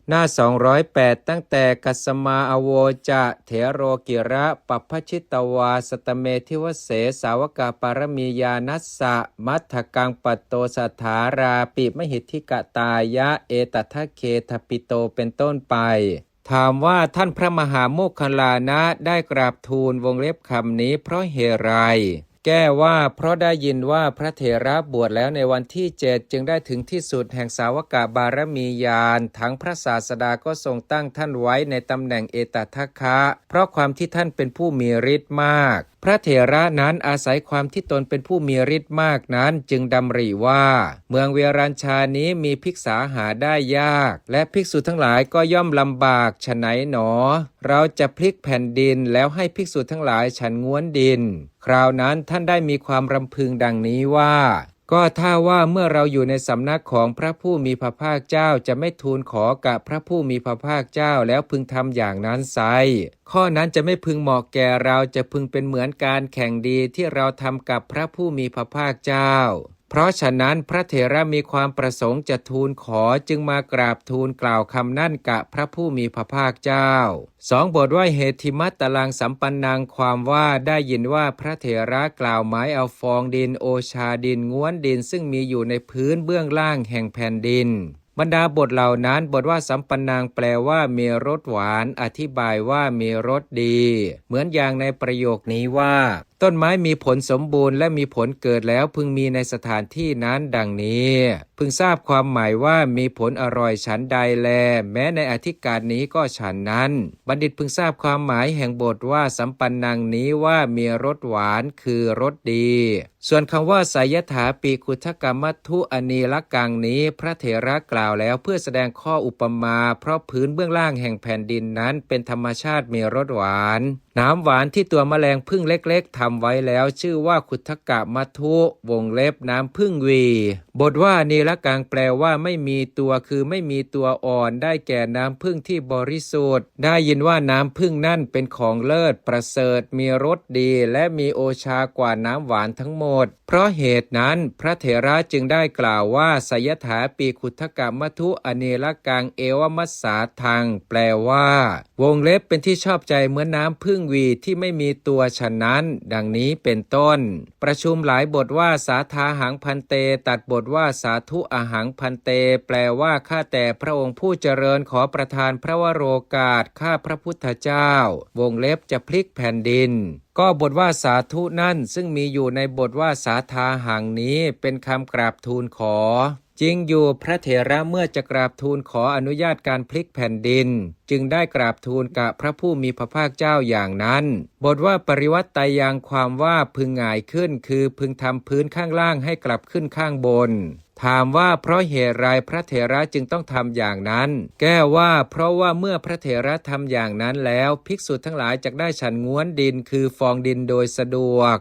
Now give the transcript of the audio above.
หน้า208ตั้งแต่กัสสมาอโวจะเถโรกิระปัพพชิตวาสตเมทิวเสสาวกาปารมียานัสสะมัทธกังปัตโตสัทธาราปิมหิทธิกตายะเอตทัคเคทปิโตเป็นต้นไปถามว่าท่านพระมหาโมคคัลลานะได้กราบทูลวงเล็บคำนี้เพราะเหตุไรแก้ว่าเพราะได้ยินว่าพระเถระบวชแล้วในวันที่7จึงได้ถึงที่สุดแห่งสาวกบารมีญาณทั้งพระศาสดาก็ทรงตั้งท่านไว้ในตำแหน่งเอตทัคคะเพราะความที่ท่านเป็นผู้มีฤทธิ์มากพระเถระนั้นอาศัยความที่ตนเป็นผู้มีฤทธิ์มากนั้นจึงดำริว่าเมืองเวรัญชานี้มีภิกษาหาได้ยากและภิกษุทั้งหลายก็ย่อมลำบากฉะไหนหนอเราจะพลิกแผ่นดินแล้วให้ภิกษุทั้งหลายฉันง้วนดินคราวนั้นท่านได้มีความรำพึงดังนี้ว่าก็ถ้าว่าเมื่อเราอยู่ในสำนักของพระผู้มีพระภาคเจ้าจะไม่ทูลขอกับพระผู้มีพระภาคเจ้าแล้วพึงทำอย่างนั้นไซข้อนั้นจะไม่พึงเหมาะแก่เราจะพึงเป็นเหมือนการแข่งดีที่เราทำกับพระผู้มีพระภาคเจ้าเพราะฉะนั้นพระเถระมีความประสงค์จะทูลขอจึงมากราบทูลกล่าวคำนั่นกับพระผู้มีพระภาคเจ้า2 บทว่าเหติมัตตลังสัมปันนังความว่าได้ยินว่าพระเถระกล่าวหมายเอาฟองดินโอชาดินง้วนดินซึ่งมีอยู่ในพื้นเบื้องล่างแห่งแผ่นดินบรรดาบทเหล่านั้นบทว่าสัมปันนังแปลว่ามีรสหวานอธิบายว่ามีรสดีเหมือนอย่างในประโยคนี้ว่าต้นไม้มีผลสมบูรณ์และมีผลเกิดแล้วพึงมีในสถานที่นั้นดังนี้พึงทราบความหมายว่ามีผลอร่อยฉันใดแลแม้ในอธิการนี้ก็ฉันนั้นบัณฑิตพึงทราบความหมายแห่งบทว่าสัมปันนังนี้ว่ามีรสหวานคือรสดีส่วนคำว่าไสยถาปิคุทกมัตถุอนีลกังนี้พระเถระกล่าวแล้วเพื่อแสดงข้ออุปมาเพราะพื้นเบื้องล่างแห่งแผ่นดินนั้นเป็นธรรมชาติมีรสหวานน้ำหวานที่ตัวแมลงผึ้งเล็กๆทำไว้แล้วชื่อว่าคุทกมัตถุวงเล็บน้ำผึ้งวีบทว่านีลกังแปลว่าไม่มีตัวคือไม่มีตัวอ่อนได้แก่น้ำผึ้งที่บริสุทธิ์ได้ยินว่าน้ำผึ้งนั่นเป็นของเลิศประเสริฐมีรสดีและมีโอชากว่าน้ำหวานทั้งหมดเพราะเหตุนั้นพระเถระจึงได้กล่าวว่าไสยถาปีคุทกมัตถุอนีลกังเอวมัสสาทังแปลว่าวงเล็บเป็นที่ชอบใจเหมือนน้ำผึ้งวีที่ไม่มีตัวฉะนั้นดังนี้เป็นต้นประชุมหลายบทว่าสาธาหังพันเตตัดบทว่าสาธุอหังพันเตแปลว่าข้าแต่พระองค์ผู้เจริญขอประทานพระวโรกาสข้าพระพุทธเจ้าวงเล็บจะพลิกแผ่นดินก็บทว่าสาธุนั่นซึ่งมีอยู่ในบทว่าสาธาหังนี้เป็นคำกราบทูลขอจริงอยู่พระเถระเมื่อจะกราบทูลขออนุญาตการพลิกแผ่นดินจึงได้กราบทูลกับพระผู้มีพระภาคเจ้าอย่างนั้นบทว่าปริวัตตายังความว่าพึงหงายขึ้นคือพึงทำพื้นข้างล่างให้กลับขึ้นข้างบนถามว่าเพราะเหตุไรพระเถระจึงต้องทำอย่างนั้นแก้ว่าเพราะว่าเมื่อพระเถระทำอย่างนั้นแล้วภิกษุทั้งหลายจะได้ฉันง้วนดินคือฟองดินโดยสะดวก